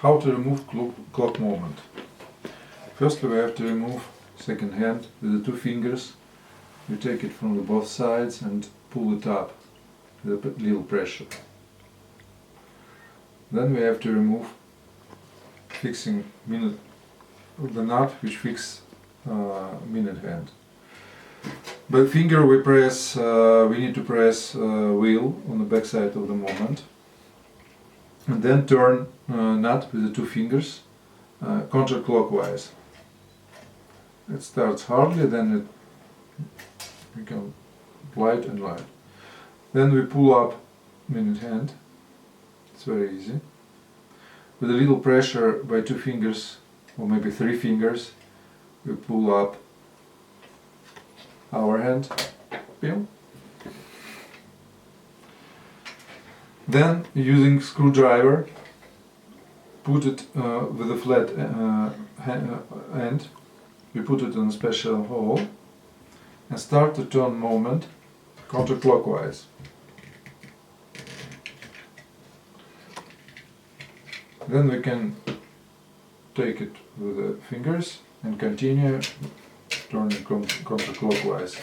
How to remove clock movement. Firstly, we have to remove second hand with the two fingers. You take it from the both sides and pull it up with a little pressure. Then we have to remove fixing minute, the nut which fixes minute hand. By finger we press, we need to press wheel on the back side of the moment, and then turn nut with the two fingers counterclockwise. It starts hardly, then it becomes light and light. Then we pull up minute hand. It's very easy. With a little pressure by two fingers, or maybe three fingers, we pull up our hand. Peel. Then, using screwdriver, put it with a flat end. We put it in a special hole and start to turn moment counterclockwise. Then we can take it with the fingers and continue turning counterclockwise.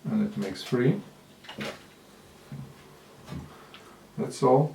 And it makes free. That's all.